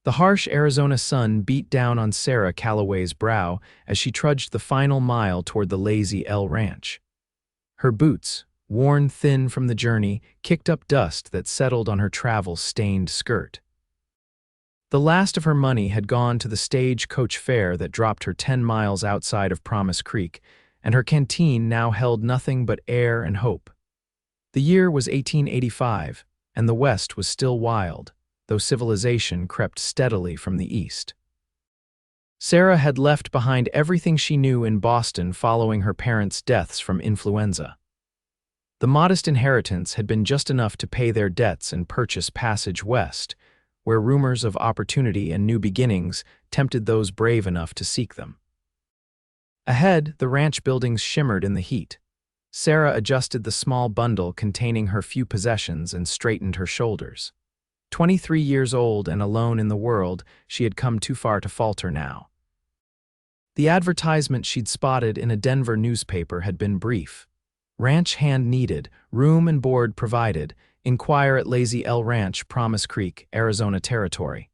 The harsh Arizona sun beat down on Sarah Calloway's brow as she trudged the final mile toward the Lazy L Ranch. Her boots, worn thin from the journey, kicked up dust that settled on her travel-stained skirt. The last of her money had gone to the stagecoach fare that dropped her 10 miles outside of Promise Creek, and her canteen now held nothing but air and hope. The year was 1885, and the West was still wild, though civilization crept steadily from the east. Sarah had left behind everything she knew in Boston following her parents' deaths from influenza. The modest inheritance had been just enough to pay their debts and purchase passage west, where rumors of opportunity and new beginnings tempted those brave enough to seek them. Ahead, the ranch buildings shimmered in the heat. Sarah adjusted the small bundle containing her few possessions and straightened her shoulders. 23 years old and alone in the world, she had come too far to falter now. The advertisement she'd spotted in a Denver newspaper had been brief. Ranch hand needed, room and board provided. Inquire at Lazy L Ranch, Promise Creek, Arizona Territory.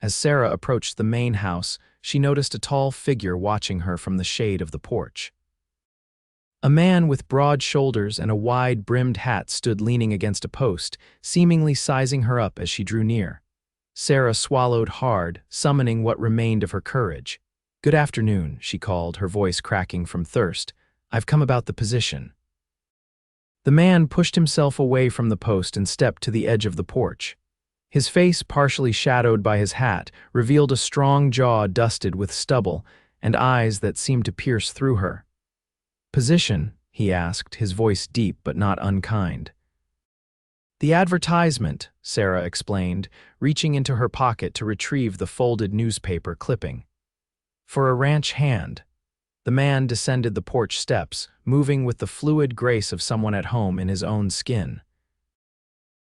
As Sarah approached the main house, she noticed a tall figure watching her from the shade of the porch. A man with broad shoulders and a wide-brimmed hat stood leaning against a post, seemingly sizing her up as she drew near. Sarah swallowed hard, summoning what remained of her courage. "Good afternoon," she called, her voice cracking from thirst. "I've come about the position." The man pushed himself away from the post and stepped to the edge of the porch. His face, partially shadowed by his hat, revealed a strong jaw dusted with stubble and eyes that seemed to pierce through her. "Position?" he asked, his voice deep but not unkind. "The advertisement," Sarah explained, reaching into her pocket to retrieve the folded newspaper clipping. "For a ranch hand." The man descended the porch steps, moving with the fluid grace of someone at home in his own skin.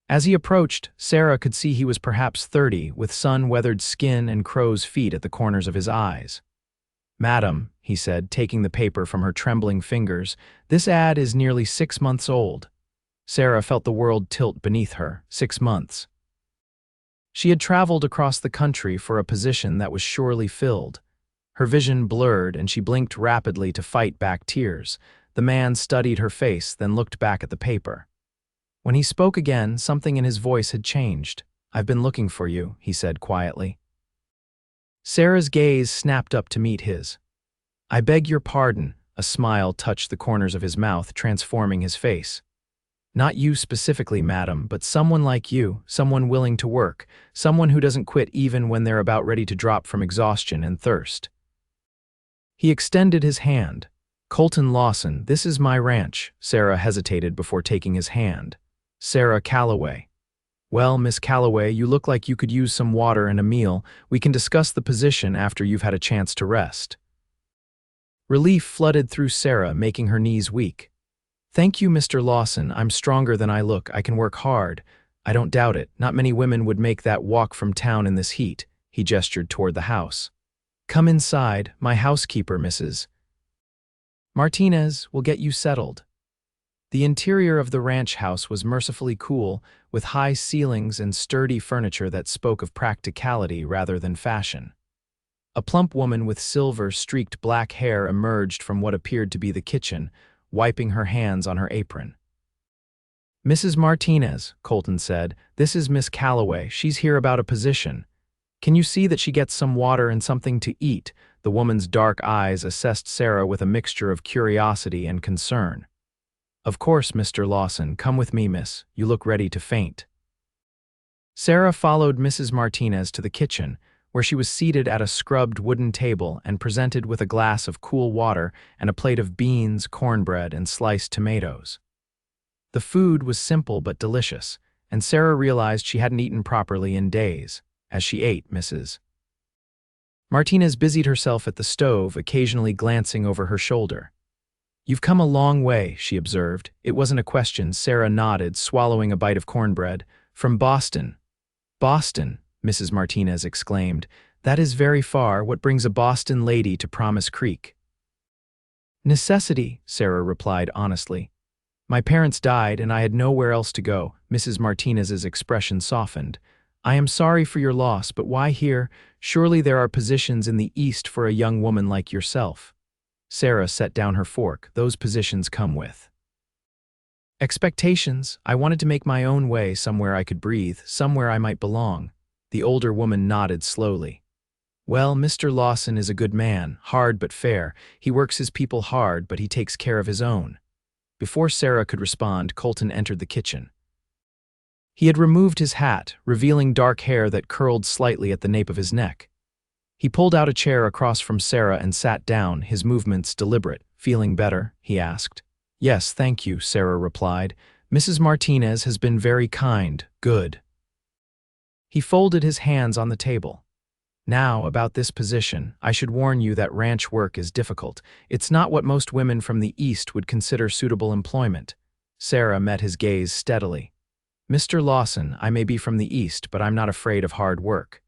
As he approached, Sarah could see he was perhaps 30, with sun-weathered skin and crow's feet at the corners of his eyes. "Madam," he said, taking the paper from her trembling fingers, "this ad is nearly 6 months old." Sarah felt the world tilt beneath her. 6 months. She had traveled across the country for a position that was surely filled. Her vision blurred, and she blinked rapidly to fight back tears. The man studied her face, then looked back at the paper. When he spoke again, something in his voice had changed. "I've been looking for you," he said quietly. Sarah's gaze snapped up to meet his. "I beg your pardon," a smile touched the corners of his mouth, transforming his face. "Not you specifically, madam, but someone like you, someone willing to work, someone who doesn't quit even when they're about ready to drop from exhaustion and thirst." He extended his hand. "Colton Lawson, this is my ranch." Sarah hesitated before taking his hand. "Sarah Calloway." "Well, Miss Calloway, you look like you could use some water and a meal. We can discuss the position after you've had a chance to rest." Relief flooded through Sarah, making her knees weak. "Thank you, Mr. Lawson. I'm stronger than I look. I can work hard. I don't doubt it. Not many women would make that walk from town in this heat." He gestured toward the house. "Come inside. My housekeeper, Mrs. Martinez, will get you settled." The interior of the ranch house was mercifully cool, with high ceilings and sturdy furniture that spoke of practicality rather than fashion. A plump woman with silver-streaked black hair emerged from what appeared to be the kitchen, wiping her hands on her apron. "Mrs. Martinez," Colton said, "this is Miss Calloway. She's here about a position. Can you see that she gets some water and something to eat?" The woman's dark eyes assessed Sarah with a mixture of curiosity and concern. "Of course, Mr. Lawson. Come with me, miss. You look ready to faint." Sarah followed Mrs. Martinez to the kitchen, where she was seated at a scrubbed wooden table and presented with a glass of cool water and a plate of beans, cornbread, and sliced tomatoes. The food was simple but delicious, and Sarah realized she hadn't eaten properly in days. As she ate, Mrs. Martinez busied herself at the stove, occasionally glancing over her shoulder. "You've come a long way," she observed. It wasn't a question. Sarah nodded, swallowing a bite of cornbread. "From Boston." "Boston," Mrs. Martinez exclaimed. "That is very far. What brings a Boston lady to Promise Creek?" "Necessity," Sarah replied honestly. "My parents died and I had nowhere else to go." Mrs. Martinez's expression softened. I am sorry for your loss, but why here? Surely there are positions in the East for a young woman like yourself. Sarah set down her fork. Those positions come with expectations. I wanted to make my own way somewhere I could breathe, somewhere I might belong. The older woman nodded slowly. Well, Mr. Lawson is a good man, hard but fair. He works his people hard, but he takes care of his own. Before Sarah could respond, Colton entered the kitchen. He had removed his hat, revealing dark hair that curled slightly at the nape of his neck. He pulled out a chair across from Sarah and sat down, his movements deliberate. Feeling better? He asked. Yes, thank you, Sarah replied. Mrs. Martinez has been very kind. Good. He folded his hands on the table. Now, about this position, I should warn you that ranch work is difficult. It's not what most women from the East would consider suitable employment. Sarah met his gaze steadily. Mr. Lawson, I may be from the East, but I'm not afraid of hard work.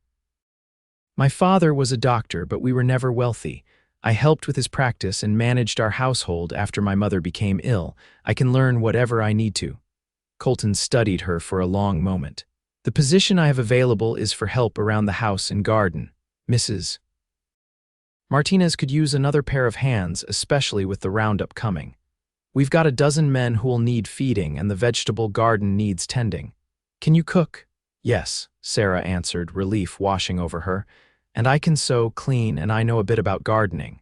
My father was a doctor, but we were never wealthy. I helped with his practice and managed our household after my mother became ill. I can learn whatever I need to. Colton studied her for a long moment. The position I have available is for help around the house and garden. Mrs. Martinez could use another pair of hands, especially with the roundup coming. We've got a dozen men who will need feeding, and the vegetable garden needs tending. Can you cook? Yes, Sarah answered, relief washing over her. And I can sew, clean, and I know a bit about gardening.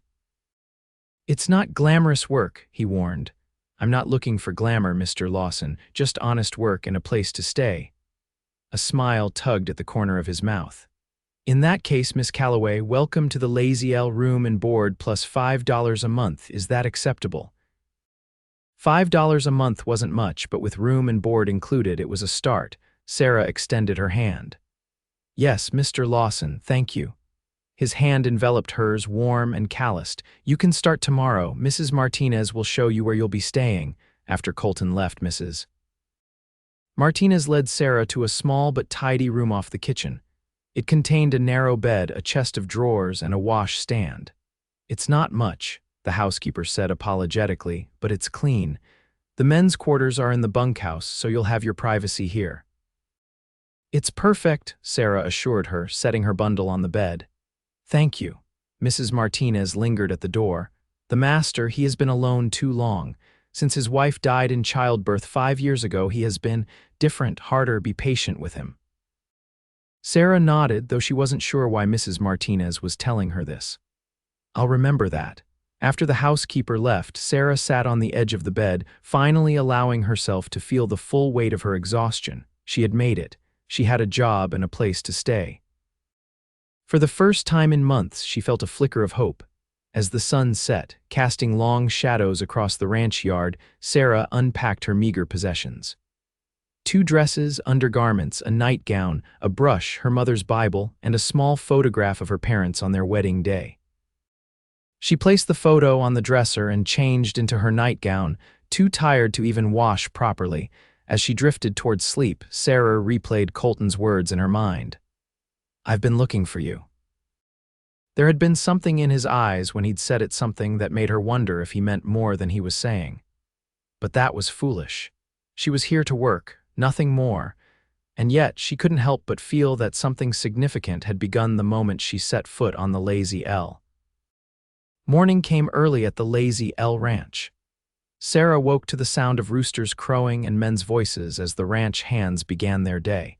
It's not glamorous work, he warned. I'm not looking for glamour, Mr. Lawson, just honest work and a place to stay. A smile tugged at the corner of his mouth. In that case, Miss Calloway, welcome to the Lazy L room and board plus $5 a month. Is that acceptable? $5 a month wasn't much, but with room and board included, it was a start. Sarah extended her hand. Yes, Mr. Lawson, thank you. His hand enveloped hers, warm and calloused. You can start tomorrow. Mrs. Martinez will show you where you'll be staying. After Colton left, Mrs. Martinez led Sarah to a small but tidy room off the kitchen. It contained a narrow bed, a chest of drawers, and a wash stand. It's not much, the housekeeper said apologetically, but it's clean. The men's quarters are in the bunkhouse, so you'll have your privacy here. It's perfect, Sarah assured her, setting her bundle on the bed. Thank you. Mrs. Martinez lingered at the door. The master, he has been alone too long. Since his wife died in childbirth 5 years ago, he has been different, harder. Be patient with him. Sarah nodded, though she wasn't sure why Mrs. Martinez was telling her this. I'll remember that. After the housekeeper left, Sarah sat on the edge of the bed, finally allowing herself to feel the full weight of her exhaustion. She had made it. She had a job and a place to stay. For the first time in months, she felt a flicker of hope. As the sun set, casting long shadows across the ranch yard, Sarah unpacked her meager possessions. 2 dresses, undergarments, a nightgown, a brush, her mother's Bible, and a small photograph of her parents on their wedding day. She placed the photo on the dresser and changed into her nightgown, too tired to even wash properly. As she drifted towards sleep, Sarah replayed Colton's words in her mind. I've been looking for you. There had been something in his eyes when he'd said it, something that made her wonder if he meant more than he was saying. But that was foolish. She was here to work, nothing more, and yet she couldn't help but feel that something significant had begun the moment she set foot on the Lazy L. Morning came early at the Lazy L ranch. Sarah woke to the sound of roosters crowing and men's voices as the ranch hands began their day.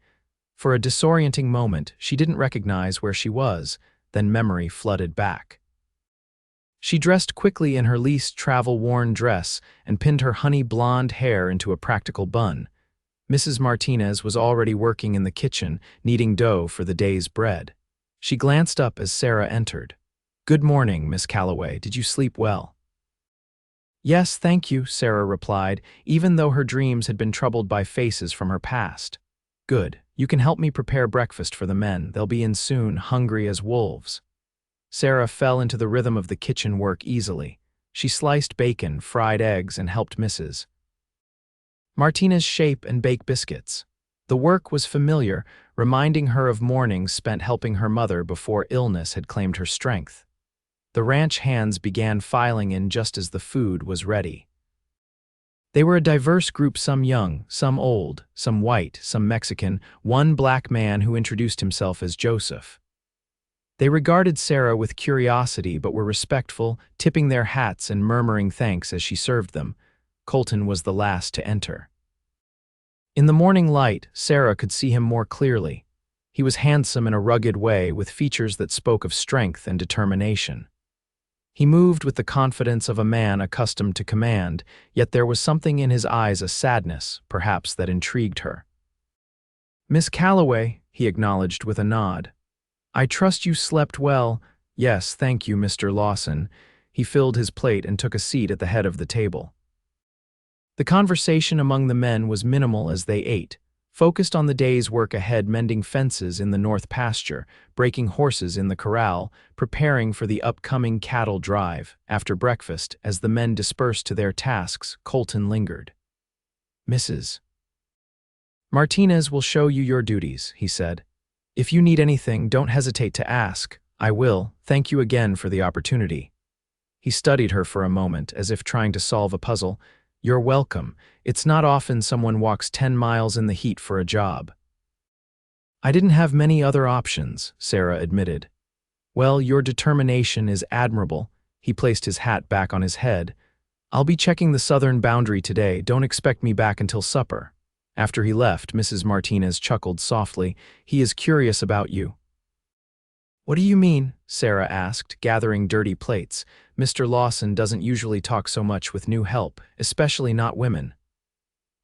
For a disorienting moment, she didn't recognize where she was, then memory flooded back. She dressed quickly in her least travel-worn dress and pinned her honey blonde hair into a practical bun. Mrs. Martinez was already working in the kitchen, kneading dough for the day's bread. She glanced up as Sarah entered. Good morning, Miss Calloway. Did you sleep well? Yes, thank you, Sarah replied, even though her dreams had been troubled by faces from her past. Good. You can help me prepare breakfast for the men. They'll be in soon, hungry as wolves. Sarah fell into the rhythm of the kitchen work easily. She sliced bacon, fried eggs, and helped Mrs. Martinez shape and bake biscuits. The work was familiar, reminding her of mornings spent helping her mother before illness had claimed her strength. The ranch hands began filing in just as the food was ready. They were a diverse group, some young, some old, some white, some Mexican, one black man who introduced himself as Joseph. They regarded Sarah with curiosity but were respectful, tipping their hats and murmuring thanks as she served them. Colton was the last to enter. In the morning light, Sarah could see him more clearly. He was handsome in a rugged way, with features that spoke of strength and determination. He moved with the confidence of a man accustomed to command, yet there was something in his eyes, a sadness, perhaps, that intrigued her. "Miss Calloway," he acknowledged with a nod. "I trust you slept well." "Yes, thank you, Mr. Lawson." He filled his plate and took a seat at the head of the table. The conversation among the men was minimal as they ate, focused on the day's work ahead, mending fences in the north pasture, breaking horses in the corral, preparing for the upcoming cattle drive. After breakfast, as the men dispersed to their tasks, Colton lingered. "Mrs. Martinez will show you your duties," he said. "If you need anything, don't hesitate to ask. I will. Thank you again for the opportunity." He studied her for a moment, as if trying to solve a puzzle. "You're welcome. It's not often someone walks 10 miles in the heat for a job." "I didn't have many other options," Sarah admitted. "Well, your determination is admirable." He placed his hat back on his head. "I'll be checking the southern boundary today. Don't expect me back until supper." After he left, Mrs. Martinez chuckled softly. "He is curious about you." "What do you mean?" Sarah asked, gathering dirty plates. "Mr. Lawson doesn't usually talk so much with new help, especially not women."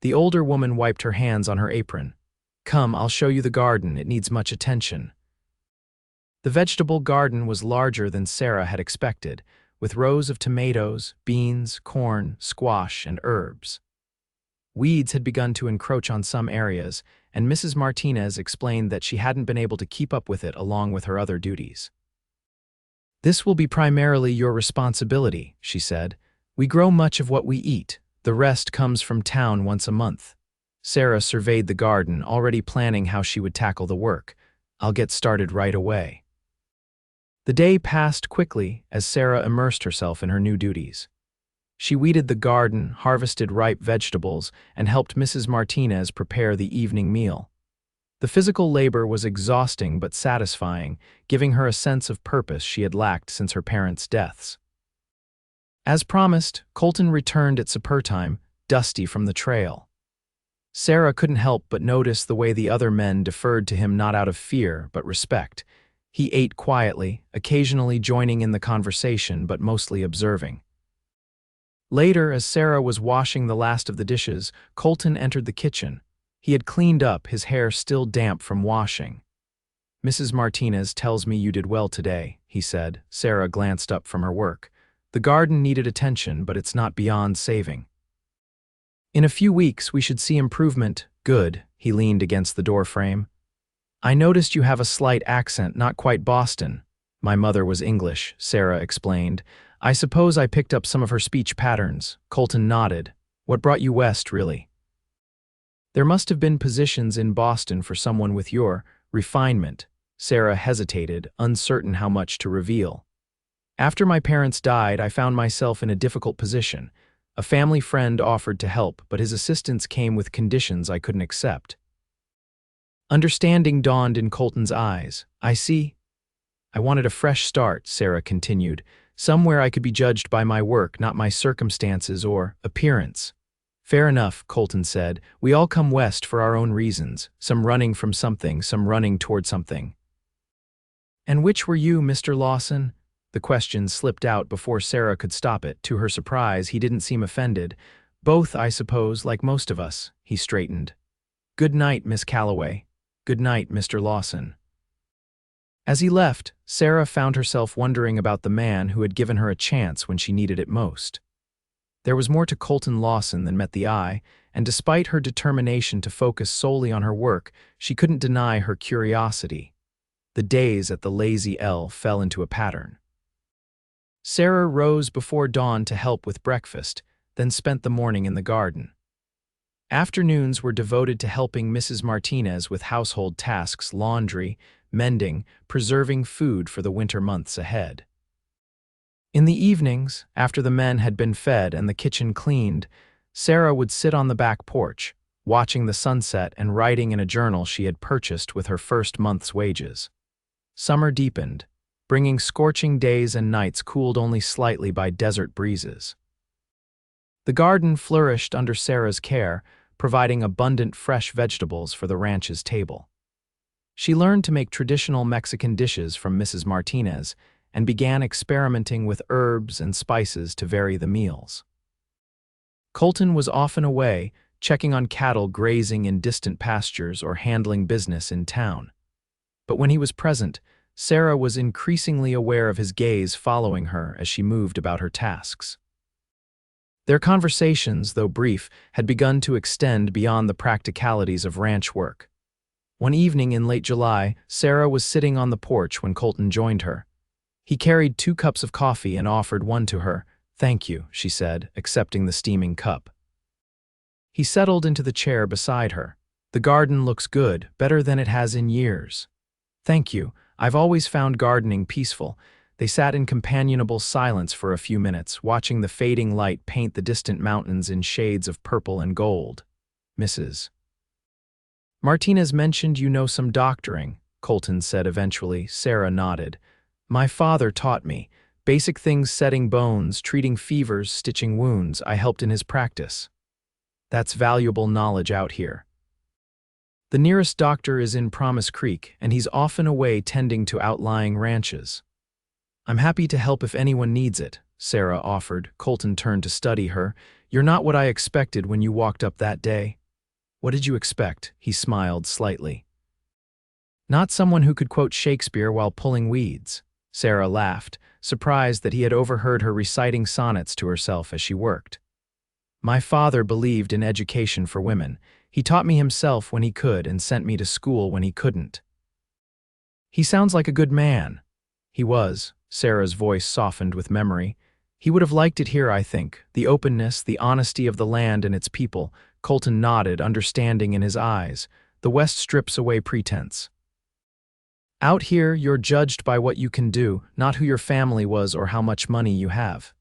The older woman wiped her hands on her apron. "Come, I'll show you the garden. It needs much attention." The vegetable garden was larger than Sarah had expected, with rows of tomatoes, beans, corn, squash, and herbs. Weeds had begun to encroach on some areas, and Mrs. Martinez explained that she hadn't been able to keep up with it along with her other duties. "This will be primarily your responsibility," she said. "We grow much of what we eat. The rest comes from town once a month." Sarah surveyed the garden, already planning how she would tackle the work. "I'll get started right away." The day passed quickly as Sarah immersed herself in her new duties. She weeded the garden, harvested ripe vegetables, and helped Mrs. Martinez prepare the evening meal. The physical labor was exhausting but satisfying, giving her a sense of purpose she had lacked since her parents' deaths. As promised, Colton returned at supper time, dusty from the trail. Sarah couldn't help but notice the way the other men deferred to him, not out of fear but respect. He ate quietly, occasionally joining in the conversation but mostly observing. Later, as Sarah was washing the last of the dishes, Colton entered the kitchen. He had cleaned up, his hair still damp from washing. "Mrs. Martinez tells me you did well today," he said. Sarah glanced up from her work. "The garden needed attention, but it's not beyond saving." "In a few weeks, we should see improvement." "Good." He leaned against the doorframe. "I noticed you have a slight accent, not quite Boston." "My mother was English," Sarah explained. "I suppose I picked up some of her speech patterns." Colton nodded. "What brought you west, really?" "There must have been positions in Boston for someone with your refinement." Sarah hesitated, uncertain how much to reveal. "After my parents died, I found myself in a difficult position. A family friend offered to help, but his assistance came with conditions I couldn't accept." Understanding dawned in Colton's eyes. "I see." "I wanted a fresh start," Sarah continued. "Somewhere I could be judged by my work, not my circumstances or appearance." "Fair enough," Colton said. "We all come west for our own reasons, some running from something, some running toward something." "And which were you, Mr. Lawson?" The question slipped out before Sarah could stop it. To her surprise, he didn't seem offended. "Both, I suppose, like most of us." He straightened. "Good night, Miss Calloway." "Good night, Mr. Lawson." As he left, Sarah found herself wondering about the man who had given her a chance when she needed it most. There was more to Colton Lawson than met the eye, and despite her determination to focus solely on her work, she couldn't deny her curiosity. The days at the Lazy L fell into a pattern. Sarah rose before dawn to help with breakfast, then spent the morning in the garden. Afternoons were devoted to helping Mrs. Martinez with household tasks, laundry, mending, preserving food for the winter months ahead. In the evenings, after the men had been fed and the kitchen cleaned, Sarah would sit on the back porch, watching the sunset and writing in a journal she had purchased with her first month's wages. Summer deepened, bringing scorching days and nights cooled only slightly by desert breezes. The garden flourished under Sarah's care, providing abundant fresh vegetables for the ranch's table. She learned to make traditional Mexican dishes from Mrs. Martinez and began experimenting with herbs and spices to vary the meals. Colton was often away, checking on cattle grazing in distant pastures or handling business in town. But when he was present, Sarah was increasingly aware of his gaze following her as she moved about her tasks. Their conversations, though brief, had begun to extend beyond the practicalities of ranch work. One evening in late July, Sarah was sitting on the porch when Colton joined her. He carried 2 cups of coffee and offered one to her. "Thank you," she said, accepting the steaming cup. He settled into the chair beside her. "The garden looks good, better than it has in years." "Thank you. I've always found gardening peaceful." They sat in companionable silence for a few minutes, watching the fading light paint the distant mountains in shades of purple and gold. "Mrs. Martinez mentioned you know some doctoring," Colton said eventually. Sarah nodded. "My father taught me. Basic things: setting bones, treating fevers, stitching wounds. I helped in his practice." "That's valuable knowledge out here." "The nearest doctor is in Promise Creek, and he's often away tending to outlying ranches." "I'm happy to help if anyone needs it," Sarah offered. Colton turned to study her. "You're not what I expected when you walked up that day." "What did you expect?" He smiled slightly. "Not someone who could quote Shakespeare while pulling weeds." Sarah laughed, surprised that he had overheard her reciting sonnets to herself as she worked. "My father believed in education for women. He taught me himself when he could and sent me to school when he couldn't." "He sounds like a good man." "He was." Sarah's voice softened with memory. "He would have liked it here, I think. The openness, the honesty of the land and its people." Colton nodded, understanding in his eyes. "The West strips away pretense. Out here, you're judged by what you can do, not who your family was or how much money you have."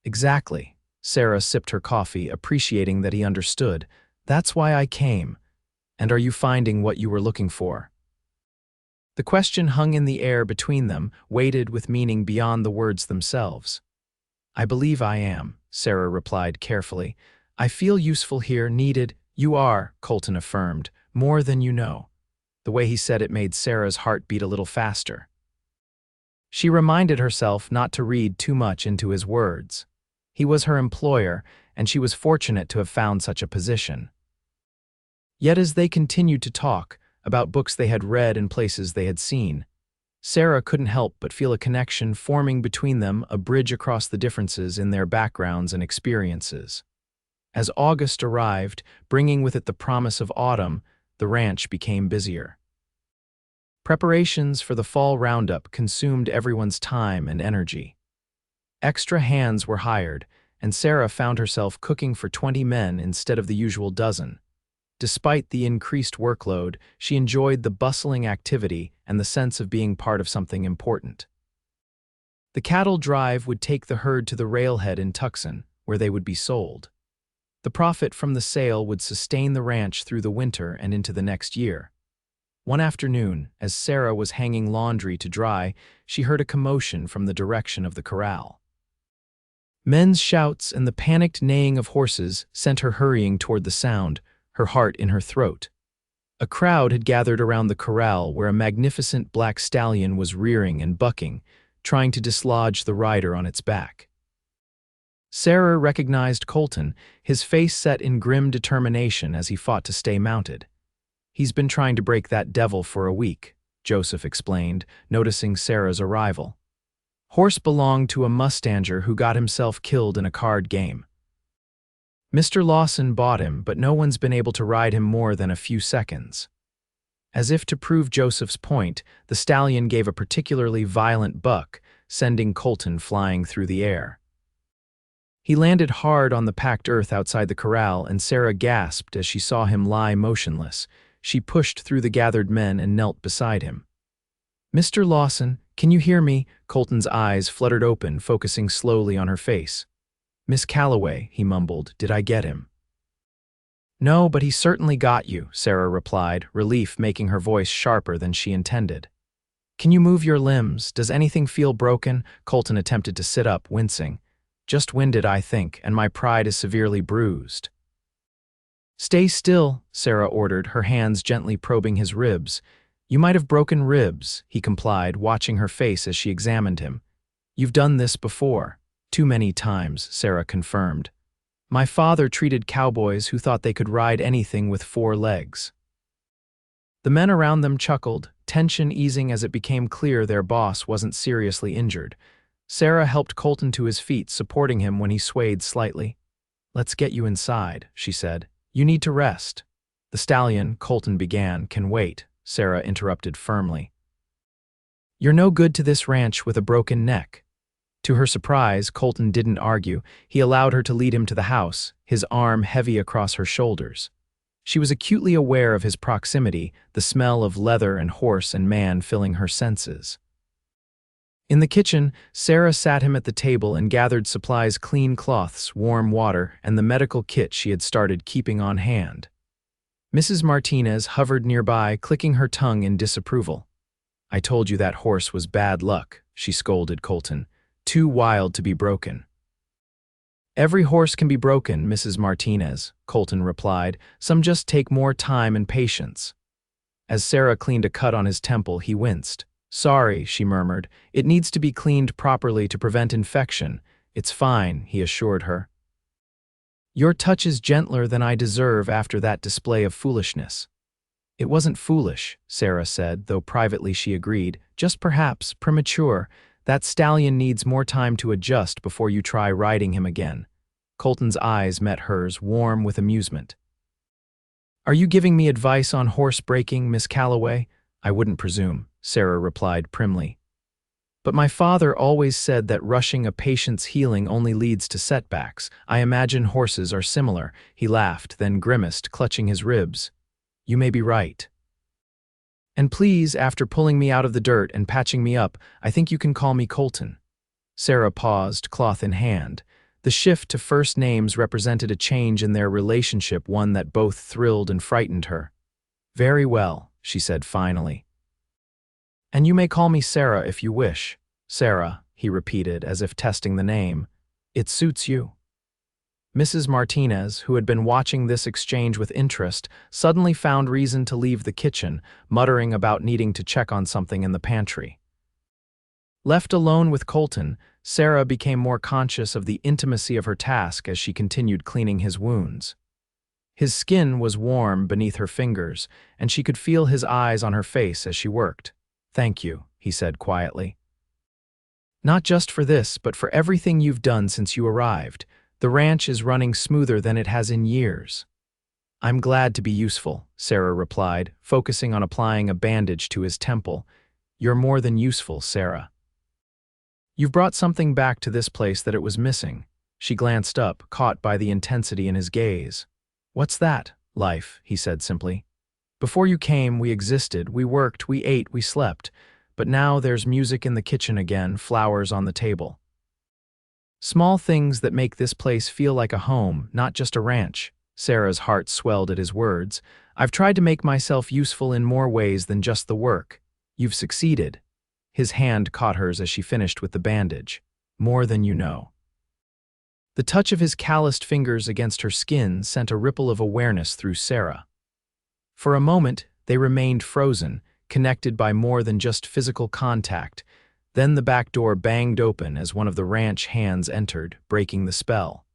"Exactly." Sarah sipped her coffee, appreciating that he understood. "That's why I came." "And are you finding what you were looking for?" The question hung in the air between them, weighted with meaning beyond the words themselves. "I believe I am," Sarah replied carefully. "I feel useful here, needed." "You are," Colton affirmed, "more than you know." The way he said it made Sarah's heart beat a little faster. She reminded herself not to read too much into his words. He was her employer, and she was fortunate to have found such a position. Yet as they continued to talk, about books they had read and places they had seen, Sarah couldn't help but feel a connection forming between them, a bridge across the differences in their backgrounds and experiences. As August arrived, bringing with it the promise of autumn, the ranch became busier. Preparations for the fall roundup consumed everyone's time and energy. Extra hands were hired, and Sarah found herself cooking for 20 men instead of the usual dozen. Despite the increased workload, she enjoyed the bustling activity and the sense of being part of something important. The cattle drive would take the herd to the railhead in Tucson, where they would be sold. The profit from the sale would sustain the ranch through the winter and into the next year. One afternoon, as Sarah was hanging laundry to dry, she heard a commotion from the direction of the corral. Men's shouts and the panicked neighing of horses sent her hurrying toward the sound, her heart in her throat. A crowd had gathered around the corral where a magnificent black stallion was rearing and bucking, trying to dislodge the rider on its back. Sarah recognized Colton, his face set in grim determination as he fought to stay mounted. "He's been trying to break that devil for a week," Joseph explained, noticing Sarah's arrival. "Horse belonged to a mustanger who got himself killed in a card game. Mr. Lawson bought him, but no one's been able to ride him more than a few seconds." As if to prove Joseph's point, the stallion gave a particularly violent buck, sending Colton flying through the air. He landed hard on the packed earth outside the corral, and Sarah gasped as she saw him lie motionless. She pushed through the gathered men and knelt beside him. "Mr. Lawson, can you hear me?" Colton's eyes fluttered open, focusing slowly on her face. "Miss Calloway," he mumbled, "did I get him?" No, but he certainly got you, Sarah replied, relief making her voice sharper than she intended. Can you move your limbs? Does anything feel broken? Colton attempted to sit up, wincing. Just winded, I think, and my pride is severely bruised. Stay still, Sarah ordered, her hands gently probing his ribs. You might have broken ribs, he complied, watching her face as she examined him. You've done this before. Too many times, Sarah confirmed. My father treated cowboys who thought they could ride anything with 4 legs. The men around them chuckled, tension easing as it became clear their boss wasn't seriously injured. Sarah helped Colton to his feet, supporting him when he swayed slightly. Let's get you inside, she said. You need to rest. The stallion, Colton began, can wait, Sarah interrupted firmly. You're no good to this ranch with a broken neck. To her surprise, Colton didn't argue. He allowed her to lead him to the house, his arm heavy across her shoulders. She was acutely aware of his proximity, the smell of leather and horse and man filling her senses. In the kitchen, Sarah sat him at the table and gathered supplies: clean cloths, warm water, and the medical kit she had started keeping on hand. Mrs. Martinez hovered nearby, clicking her tongue in disapproval. I told you that horse was bad luck, she scolded Colton. Too wild to be broken. Every horse can be broken, Mrs. Martinez, Colton replied. Some just take more time and patience. As Sarah cleaned a cut on his temple, he winced. Sorry, she murmured. It needs to be cleaned properly to prevent infection. It's fine, he assured her. Your touch is gentler than I deserve after that display of foolishness. It wasn't foolish, Sarah said, though privately she agreed. Just perhaps premature. That stallion needs more time to adjust before you try riding him again. Colton's eyes met hers, warm with amusement. Are you giving me advice on horse breaking, Miss Calloway? I wouldn't presume, Sarah replied primly. But my father always said that rushing a patient's healing only leads to setbacks. I imagine horses are similar. He laughed, then grimaced, clutching his ribs. You may be right. And please, after pulling me out of the dirt and patching me up, I think you can call me Colton. Sarah paused, cloth in hand. The shift to first names represented a change in their relationship, one that both thrilled and frightened her. Very well, she said finally. And you may call me Sarah if you wish. Sarah, he repeated, as if testing the name. It suits you. Mrs. Martinez, who had been watching this exchange with interest, suddenly found reason to leave the kitchen, muttering about needing to check on something in the pantry. Left alone with Colton, Sarah became more conscious of the intimacy of her task as she continued cleaning his wounds. His skin was warm beneath her fingers, and she could feel his eyes on her face as she worked. Thank you, he said quietly. Not just for this, but for everything you've done since you arrived. The ranch is running smoother than it has in years. I'm glad to be useful, Sarah replied, focusing on applying a bandage to his temple. You're more than useful, Sarah. You've brought something back to this place that it was missing. She glanced up, caught by the intensity in his gaze. What's that? Life, he said simply. Before you came, we existed, we worked, we ate, we slept. But now there's music in the kitchen again, flowers on the table. Small things that make this place feel like a home, not just a ranch. Sarah's heart swelled at his words. I've tried to make myself useful in more ways than just the work. You've succeeded. His hand caught hers as she finished with the bandage. More than you know. The touch of his calloused fingers against her skin sent a ripple of awareness through Sarah. For a moment, they remained frozen, connected by more than just physical contact. Then the back door banged open as one of the ranch hands entered, breaking the spell.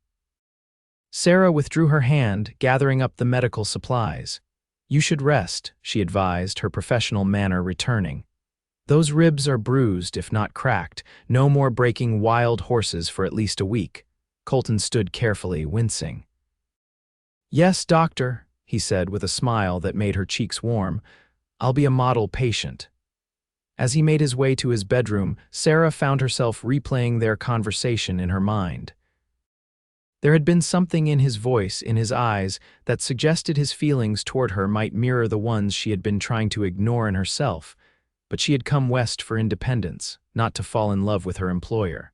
Sarah withdrew her hand, gathering up the medical supplies. You should rest, she advised, her professional manner returning. Those ribs are bruised, if not cracked. No more breaking wild horses for at least a week. Colton stood carefully, wincing. Yes, doctor, he said with a smile that made her cheeks warm. I'll be a model patient. As he made his way to his bedroom, Sarah found herself replaying their conversation in her mind. There had been something in his voice, in his eyes, that suggested his feelings toward her might mirror the ones she had been trying to ignore in herself, but she had come west for independence, not to fall in love with her employer.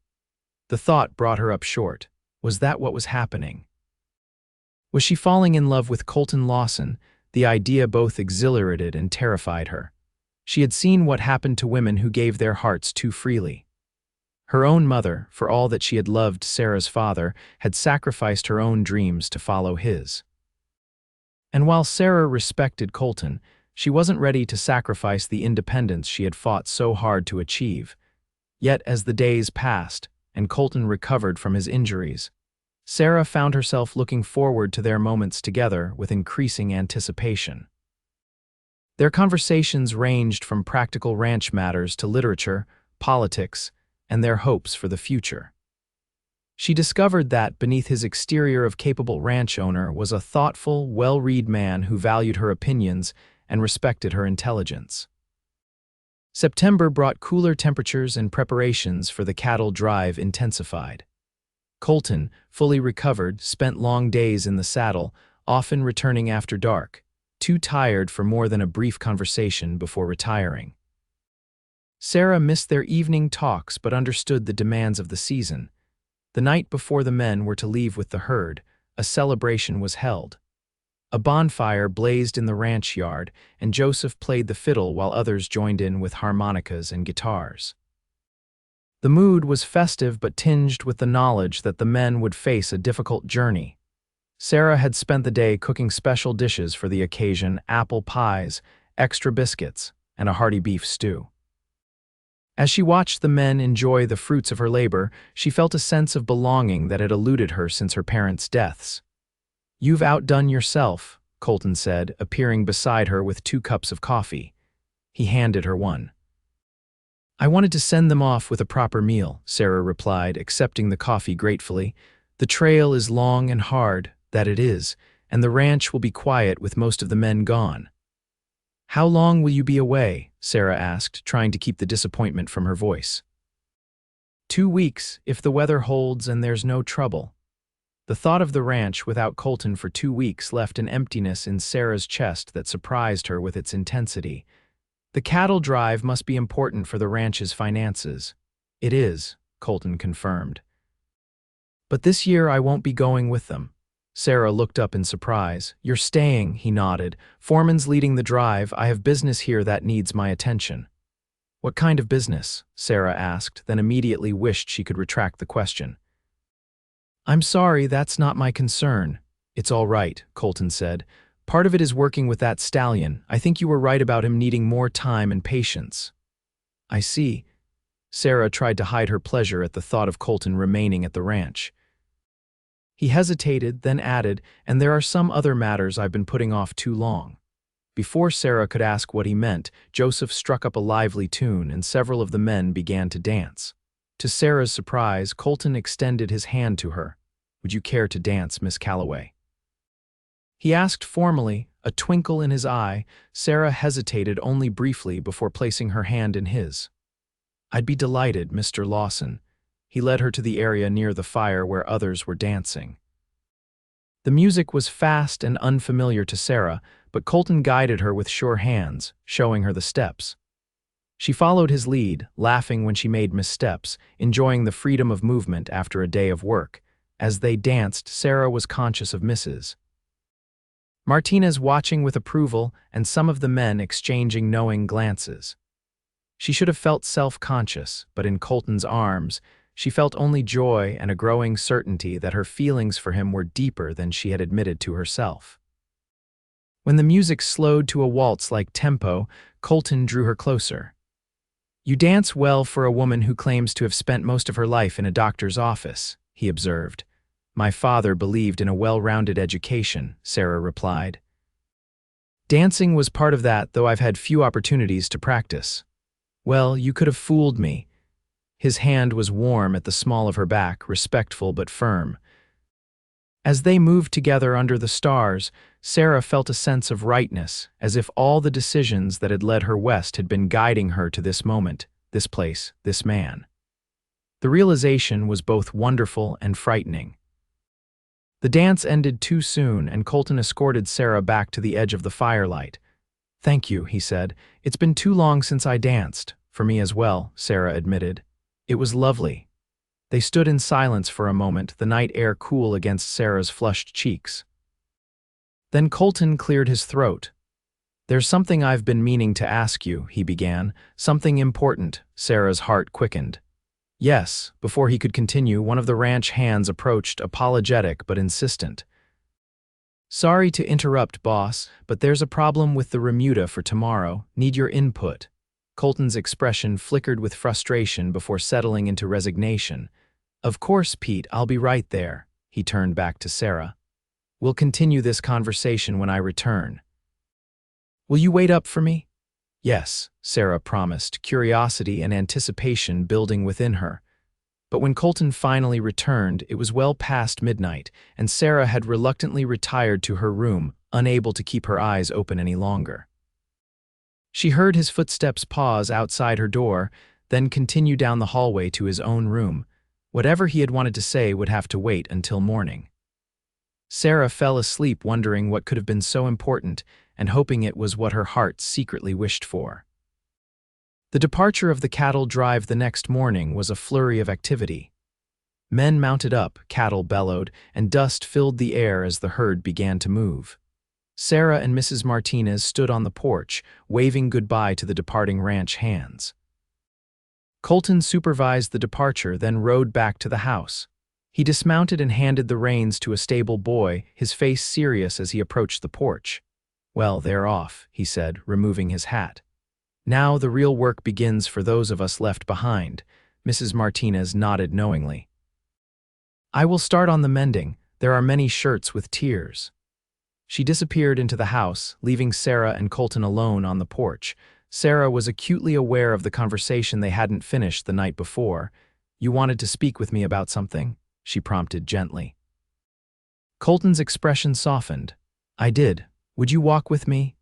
The thought brought her up short. Was that what was happening? Was she falling in love with Colton Lawson? The idea both exhilarated and terrified her. She had seen what happened to women who gave their hearts too freely. Her own mother, for all that she had loved Sarah's father, had sacrificed her own dreams to follow his. And while Sarah respected Colton, she wasn't ready to sacrifice the independence she had fought so hard to achieve. Yet as the days passed, and Colton recovered from his injuries, Sarah found herself looking forward to their moments together with increasing anticipation. Their conversations ranged from practical ranch matters to literature, politics, and their hopes for the future. She discovered that beneath his exterior of capable ranch owner was a thoughtful, well-read man who valued her opinions and respected her intelligence. September brought cooler temperatures and preparations for the cattle drive intensified. Colton, fully recovered, spent long days in the saddle, often returning after dark, too tired for more than a brief conversation before retiring. Sarah missed their evening talks but understood the demands of the season. The night before the men were to leave with the herd, a celebration was held. A bonfire blazed in the ranch yard, and Joseph played the fiddle while others joined in with harmonicas and guitars. The mood was festive but tinged with the knowledge that the men would face a difficult journey. Sarah had spent the day cooking special dishes for the occasion: apple pies, extra biscuits, and a hearty beef stew. As she watched the men enjoy the fruits of her labor, she felt a sense of belonging that had eluded her since her parents' deaths. "You've outdone yourself," Colton said, appearing beside her with 2 cups of coffee. He handed her one. "I wanted to send them off with a proper meal," Sarah replied, accepting the coffee gratefully. "The trail is long and hard, that it is, and the ranch will be quiet with most of the men gone." "How long will you be away?" Sarah asked, trying to keep the disappointment from her voice. 2 weeks, if the weather holds and there's no trouble." The thought of the ranch without Colton for 2 weeks left an emptiness in Sarah's chest that surprised her with its intensity. The cattle drive must be important for the ranch's finances. "It is," Colton confirmed. "But this year I won't be going with them." Sarah looked up in surprise. "You're staying," he nodded. "Foreman's leading the drive. I have business here that needs my attention." "What kind of business?" Sarah asked, then immediately wished she could retract the question. "I'm sorry, that's not my concern." "It's all right," Colton said. "Part of it is working with that stallion. I think you were right about him needing more time and patience." "I see." Sarah tried to hide her pleasure at the thought of Colton remaining at the ranch. He hesitated, then added, "And there are some other matters I've been putting off too long." Before Sarah could ask what he meant, Joseph struck up a lively tune and several of the men began to dance. To Sarah's surprise, Colton extended his hand to her. "Would you care to dance, Miss Calloway?" He asked formally, a twinkle in his eye. Sarah hesitated only briefly before placing her hand in his. "I'd be delighted, Mr. Lawson." He led her to the area near the fire where others were dancing. The music was fast and unfamiliar to Sarah, but Colton guided her with sure hands, showing her the steps. She followed his lead, laughing when she made missteps, enjoying the freedom of movement after a day of work. As they danced, Sarah was conscious of misses. Martinez watching with approval and some of the men exchanging knowing glances. She should have felt self-conscious, but in Colton's arms, she felt only joy and a growing certainty that her feelings for him were deeper than she had admitted to herself. When the music slowed to a waltz-like tempo, Colton drew her closer. "You dance well for a woman who claims to have spent most of her life in a doctor's office," he observed. "My father believed in a well-rounded education," Sarah replied. "Dancing was part of that, though I've had few opportunities to practice." "Well, you could have fooled me." His hand was warm at the small of her back, respectful but firm. As they moved together under the stars, Sarah felt a sense of rightness, as if all the decisions that had led her west had been guiding her to this moment, this place, this man. The realization was both wonderful and frightening. The dance ended too soon, and Colton escorted Sarah back to the edge of the firelight. "Thank you," he said. "It's been too long since I danced." "For me as well," Sarah admitted. "It was lovely." They stood in silence for a moment, the night air cool against Sarah's flushed cheeks. Then Colton cleared his throat. "There's something I've been meaning to ask you," he began. "Something important." Sarah's heart quickened. "Yes." Before he could continue, one of the ranch hands approached, apologetic but insistent. "Sorry to interrupt, boss, but there's a problem with the remuda for tomorrow. Need your input." Colton's expression flickered with frustration before settling into resignation. "Of course, Pete, I'll be right there." He turned back to Sarah. "We'll continue this conversation when I return." "Will you wait up for me?" "Yes," Sarah promised, curiosity and anticipation building within her. But when Colton finally returned, it was well past midnight, and Sarah had reluctantly retired to her room, unable to keep her eyes open any longer. She heard his footsteps pause outside her door, then continue down the hallway to his own room. Whatever he had wanted to say would have to wait until morning. Sarah fell asleep wondering what could have been so important and hoping it was what her heart secretly wished for. The departure of the cattle drive the next morning was a flurry of activity. Men mounted up, cattle bellowed, and dust filled the air as the herd began to move. Sarah and Mrs. Martinez stood on the porch, waving goodbye to the departing ranch hands. Colton supervised the departure, then rode back to the house. He dismounted and handed the reins to a stable boy, his face serious as he approached the porch. "Well, they're off," he said, removing his hat. "Now the real work begins for those of us left behind." Mrs. Martinez nodded knowingly. "I will start on the mending. There are many shirts with tears." She disappeared into the house, leaving Sarah and Colton alone on the porch. Sarah was acutely aware of the conversation they hadn't finished the night before. "You wanted to speak with me about something?" she prompted gently. Colton's expression softened. "I did. Would you walk with me?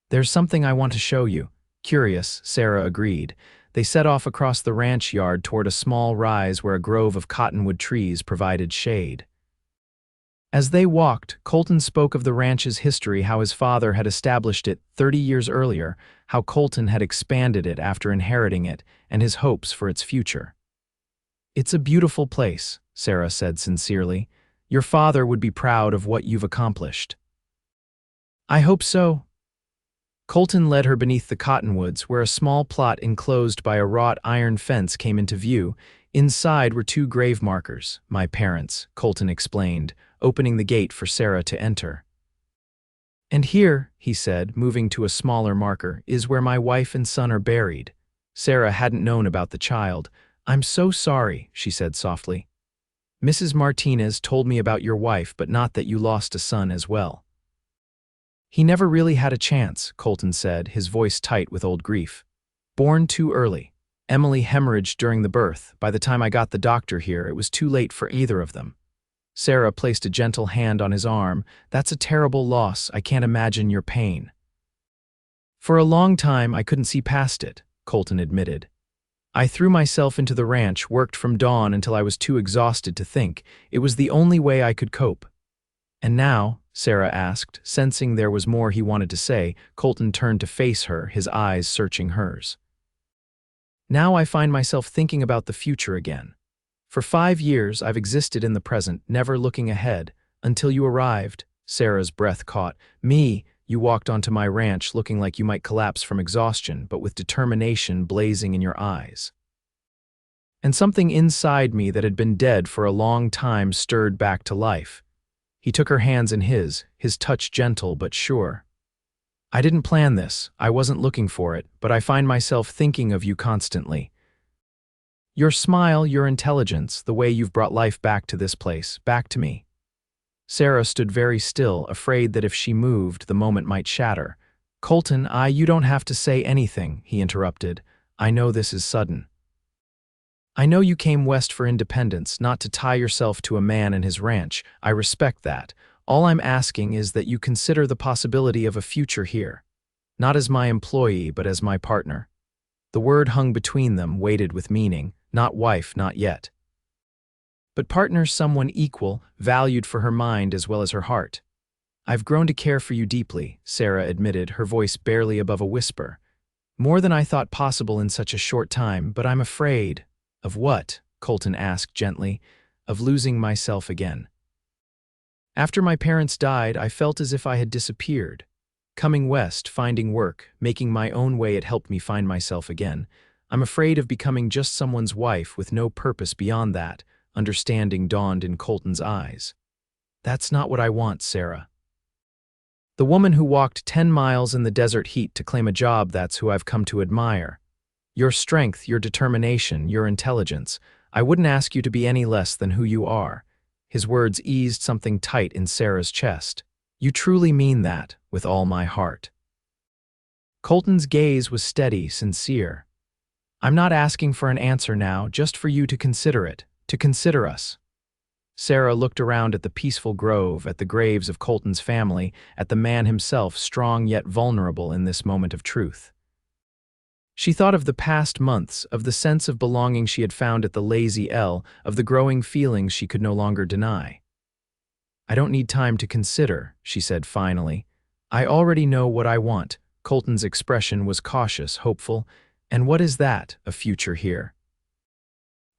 There's something I want to show you." Curious, Sarah agreed. They set off across the ranch yard toward a small rise where a grove of cottonwood trees provided shade. As they walked, Colton spoke of the ranch's history, how his father had established it 30 years earlier, how Colton had expanded it after inheriting it, and his hopes for its future. "It's a beautiful place," Sarah said sincerely. "Your father would be proud of what you've accomplished." "I hope so." Colton led her beneath the cottonwoods, where a small plot enclosed by a wrought iron fence came into view. Inside were 2 grave markers. "My parents," Colton explained, opening the gate for Sarah to enter. "And here," he said, moving to a smaller marker, "is where my wife and son are buried." Sarah hadn't known about the child. "I'm so sorry," she said softly. "Mrs. Martinez told me about your wife, but not that you lost a son as well." "He never really had a chance," Colton said, his voice tight with old grief. "Born too early. Emily hemorrhaged during the birth. By the time I got the doctor here, it was too late for either of them." Sarah placed a gentle hand on his arm. "That's a terrible loss. I can't imagine your pain." "For a long time, I couldn't see past it," Colton admitted. "I threw myself into the ranch, worked from dawn until I was too exhausted to think. It was the only way I could cope." "And now?" Sarah asked, sensing there was more he wanted to say. Colton turned to face her, his eyes searching hers. "Now I find myself thinking about the future again. For 5 years, I've existed in the present, never looking ahead, until you arrived." Sarah's breath caught. "Me, you walked onto my ranch looking like you might collapse from exhaustion, but with determination blazing in your eyes. And something inside me that had been dead for a long time stirred back to life." He took her hands in his touch gentle but sure. "I didn't plan this, I wasn't looking for it, but I find myself thinking of you constantly. Your smile, your intelligence, the way you've brought life back to this place, back to me." Sarah stood very still, afraid that if she moved, the moment might shatter. "Colton, you don't have to say anything," he interrupted. "I know this is sudden. I know you came west for independence, not to tie yourself to a man and his ranch. I respect that. All I'm asking is that you consider the possibility of a future here. Not as my employee, but as my partner." The word hung between them, weighted with meaning. Not wife, not yet. But partner, someone equal, valued for her mind as well as her heart. "I've grown to care for you deeply," Sarah admitted, her voice barely above a whisper. "More than I thought possible in such a short time, but I'm afraid." "Of what?" Colton asked gently. "Of losing myself again." After my parents died, I felt as if I had disappeared. Coming west, finding work, making my own way, it helped me find myself again. I'm afraid of becoming just someone's wife with no purpose beyond that, understanding dawned in Colton's eyes. That's not what I want, Sarah. The woman who walked 10 miles in the desert heat to claim a job, that's who I've come to admire. Your strength, your determination, your intelligence. I wouldn't ask you to be any less than who you are. His words eased something tight in Sarah's chest. You truly mean that, with all my heart. Colton's gaze was steady, sincere. I'm not asking for an answer now, just for you to consider it, to consider us. Sarah looked around at the peaceful grove, at the graves of Colton's family, at the man himself, strong yet vulnerable in this moment of truth. She thought of the past months, of the sense of belonging she had found at the Lazy L, of the growing feelings she could no longer deny. I don't need time to consider, she said finally. I already know what I want. Colton's expression was cautious, hopeful. And what is that, a future here?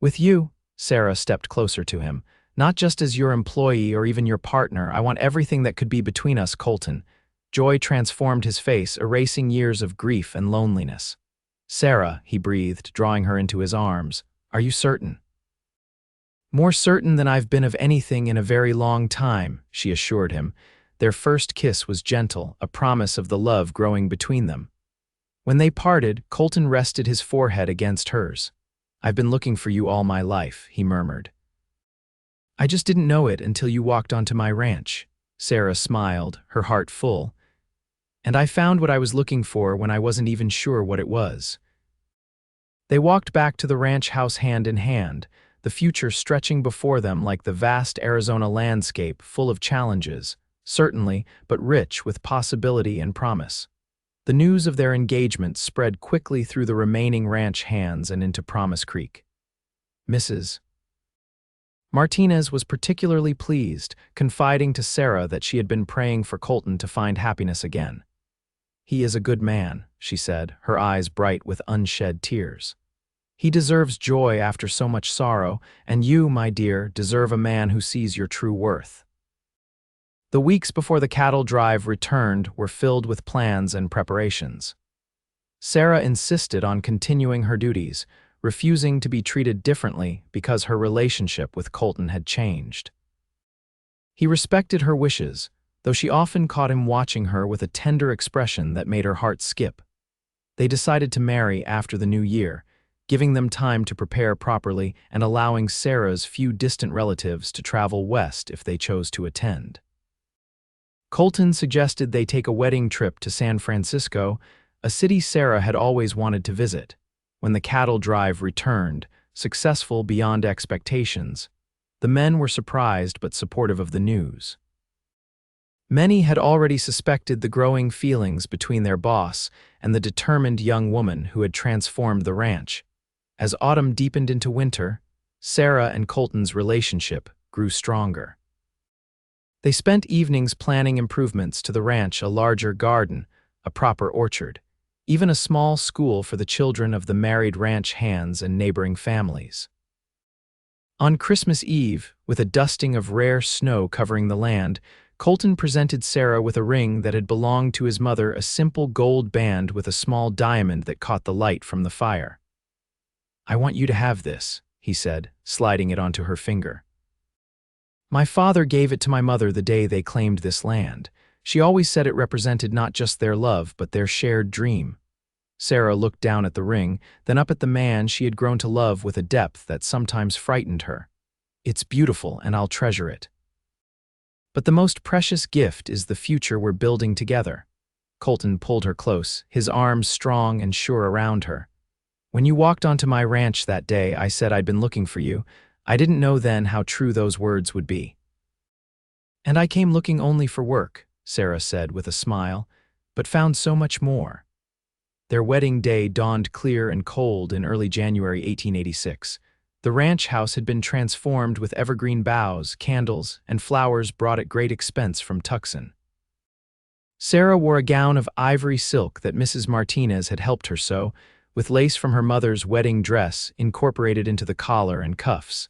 With you, Sarah stepped closer to him. Not just as your employee or even your partner. I want everything that could be between us, Colton. Joy transformed his face, erasing years of grief and loneliness. Sarah, he breathed, drawing her into his arms. Are you certain? More certain than I've been of anything in a very long time, she assured him. Their first kiss was gentle, a promise of the love growing between them. When they parted, Colton rested his forehead against hers. I've been looking for you all my life, he murmured. I just didn't know it until you walked onto my ranch. Sarah smiled, her heart full. And I found what I was looking for when I wasn't even sure what it was. They walked back to the ranch house hand in hand, the future stretching before them like the vast Arizona landscape full of challenges, certainly, but rich with possibility and promise. The news of their engagement spread quickly through the remaining ranch hands and into Promise Creek. Mrs. Martinez was particularly pleased, confiding to Sarah that she had been praying for Colton to find happiness again. He is a good man, she said, her eyes bright with unshed tears. He deserves joy after so much sorrow, and you, my dear, deserve a man who sees your true worth. The weeks before the cattle drive returned were filled with plans and preparations. Sarah insisted on continuing her duties, refusing to be treated differently because her relationship with Colton had changed. He respected her wishes, though she often caught him watching her with a tender expression that made her heart skip. They decided to marry after the new year, giving them time to prepare properly and allowing Sarah's few distant relatives to travel west if they chose to attend. Colton suggested they take a wedding trip to San Francisco, a city Sarah had always wanted to visit. When the cattle drive returned, successful beyond expectations, the men were surprised but supportive of the news. Many had already suspected the growing feelings between their boss and the determined young woman who had transformed the ranch. As autumn deepened into winter, Sarah and Colton's relationship grew stronger. They spent evenings planning improvements to the ranch, a larger garden, a proper orchard, even a small school for the children of the married ranch hands and neighboring families. On Christmas Eve, with a dusting of rare snow covering the land, Colton presented Sarah with a ring that had belonged to his mother, a simple gold band with a small diamond that caught the light from the fire. I want you to have this, he said, sliding it onto her finger. My father gave it to my mother the day they claimed this land. She always said it represented not just their love, but their shared dream. Sarah looked down at the ring, then up at the man she had grown to love with a depth that sometimes frightened her. It's beautiful, and I'll treasure it. But the most precious gift is the future we're building together. Colton pulled her close, his arms strong and sure around her. When you walked onto my ranch that day, I said I'd been looking for you. I didn't know then how true those words would be. And I came looking only for work, Sarah said with a smile, but found so much more. Their wedding day dawned clear and cold in early January 1886. The ranch house had been transformed with evergreen boughs, candles, and flowers brought at great expense from Tucson. Sarah wore a gown of ivory silk that Mrs. Martinez had helped her sew, with lace from her mother's wedding dress incorporated into the collar and cuffs.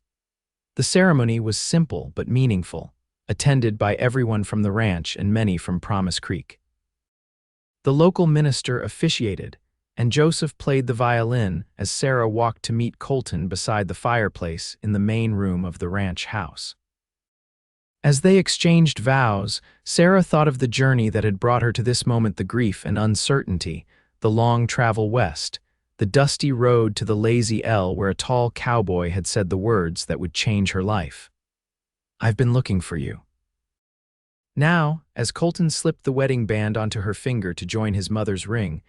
The ceremony was simple but meaningful, attended by everyone from the ranch and many from Promise Creek. The local minister officiated, and Joseph played the violin as Sarah walked to meet Colton beside the fireplace in the main room of the ranch house. As they exchanged vows, Sarah thought of the journey that had brought her to this moment, the grief and uncertainty, the long travel west, the dusty road to the Lazy L where a tall cowboy had said the words that would change her life. "I've been looking for you." Now, as Colton slipped the wedding band onto her finger to join his mother's ring,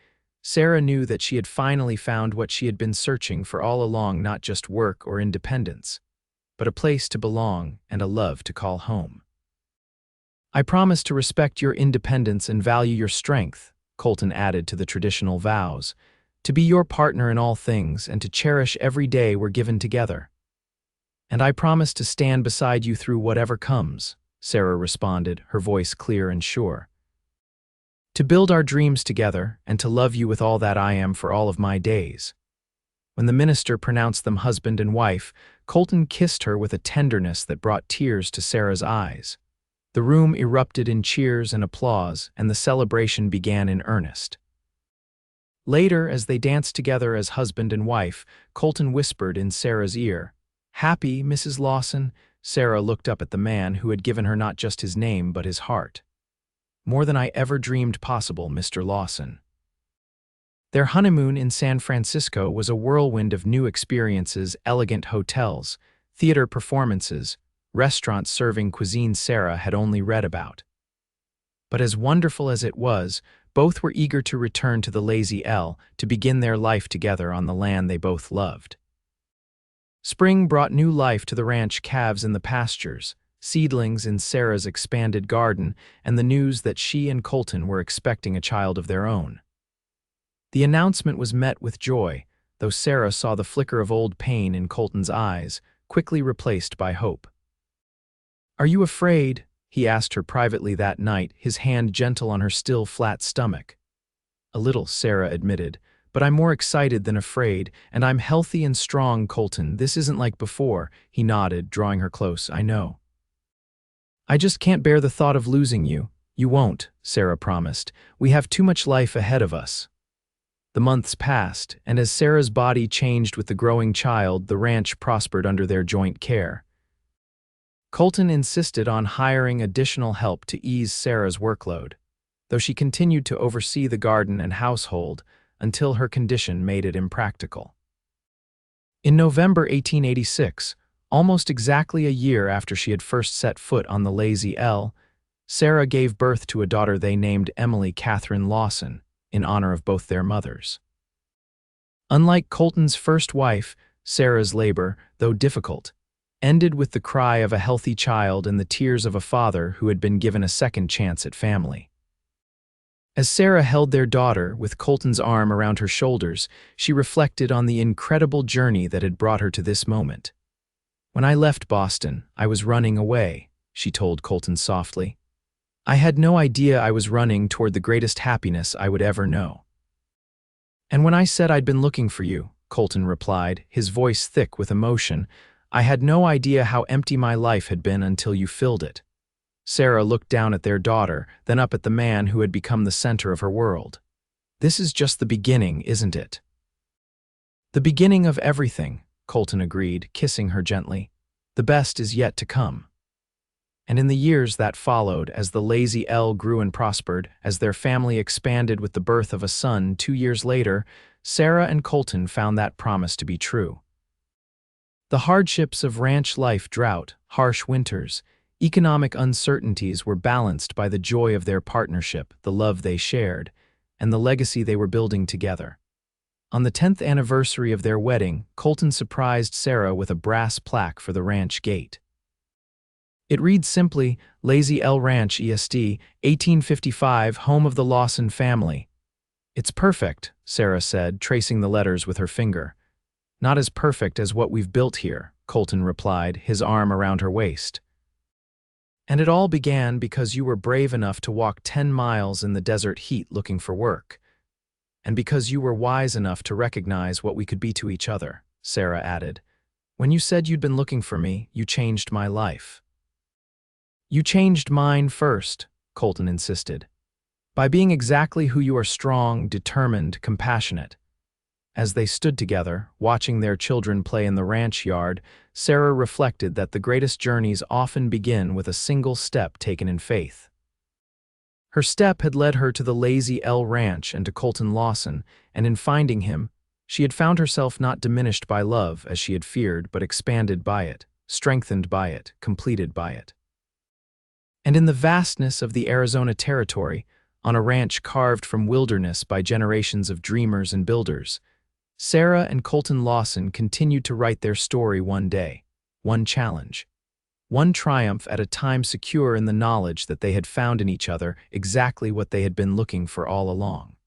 Sarah knew that she had finally found what she had been searching for all along, not just work or independence, but a place to belong and a love to call home. "I promise to respect your independence and value your strength," Colton added to the traditional vows, "to be your partner in all things and to cherish every day we're given together." "And I promise to stand beside you through whatever comes," Sarah responded, her voice clear and sure. "To build our dreams together and to love you with all that I am for all of my days." When the minister pronounced them husband and wife, Colton kissed her with a tenderness that brought tears to Sarah's eyes. The room erupted in cheers and applause, and the celebration began in earnest. Later, as they danced together as husband and wife, Colton whispered in Sarah's ear, "Happy, Mrs. Lawson?" Sarah looked up at the man who had given her not just his name but his heart. "More than I ever dreamed possible, Mr. Lawson." Their honeymoon in San Francisco was a whirlwind of new experiences, elegant hotels, theater performances, restaurants serving cuisine Sarah had only read about. But as wonderful as it was, both were eager to return to the Lazy L to begin their life together on the land they both loved. Spring brought new life to the ranch, calves in the pastures, seedlings in Sarah's expanded garden, and the news that she and Colton were expecting a child of their own. The announcement was met with joy, though Sarah saw the flicker of old pain in Colton's eyes, quickly replaced by hope. "Are you afraid?" he asked her privately that night, his hand gentle on her still flat stomach. "A little," Sarah admitted, "but I'm more excited than afraid, and I'm healthy and strong, Colton. This isn't like before." He nodded, drawing her close. "I know. I just can't bear the thought of losing you." "You won't," Sarah promised. "We have too much life ahead of us." The months passed, and as Sarah's body changed with the growing child, the ranch prospered under their joint care. Colton insisted on hiring additional help to ease Sarah's workload, though she continued to oversee the garden and household until her condition made it impractical. In November 1886, almost exactly a year after she had first set foot on the Lazy L, Sarah gave birth to a daughter they named Emily Catherine Lawson, in honor of both their mothers. Unlike Colton's first wife, Sarah's labor, though difficult, ended with the cry of a healthy child and the tears of a father who had been given a second chance at family. As Sarah held their daughter with Colton's arm around her shoulders, she reflected on the incredible journey that had brought her to this moment. "When I left Boston, I was running away," she told Colton softly. "I had no idea I was running toward the greatest happiness I would ever know." "And when I said I'd been looking for you," Colton replied, his voice thick with emotion, "I had no idea how empty my life had been until you filled it." Sarah looked down at their daughter, then up at the man who had become the center of her world. "This is just the beginning, isn't it?" "The beginning of everything," Colton agreed, kissing her gently. "The best is yet to come." And in the years that followed, as the Lazy L grew and prospered, as their family expanded with the birth of a son 2 years later, Sarah and Colton found that promise to be true. The hardships of ranch life, drought, harsh winters, economic uncertainties were balanced by the joy of their partnership, the love they shared, and the legacy they were building together. On the 10th anniversary of their wedding, Colton surprised Sarah with a brass plaque for the ranch gate. It reads simply, "Lazy L Ranch, ESD, 1855, home of the Lawson family." "It's perfect," Sarah said, tracing the letters with her finger. "Not as perfect as what we've built here," Colton replied, his arm around her waist. "And it all began because you were brave enough to walk 10 miles in the desert heat looking for work. And because you were wise enough to recognize what we could be to each other," Sarah added. "When you said you'd been looking for me, you changed my life." You changed mine first, Colton insisted, by being exactly who you are: strong, determined, compassionate. As they stood together, watching their children play in the ranch yard, Sarah reflected that the greatest journeys often begin with a single step taken in faith. Her step had led her to the Lazy L Ranch and to Colton Lawson, and in finding him, she had found herself not diminished by love, as she had feared, but expanded by it, strengthened by it, completed by it. And in the vastness of the Arizona territory, on a ranch carved from wilderness by generations of dreamers and builders, Sarah and Colton Lawson continued to write their story one day, one challenge, one triumph at a time, secure in the knowledge that they had found in each other exactly what they had been looking for all along.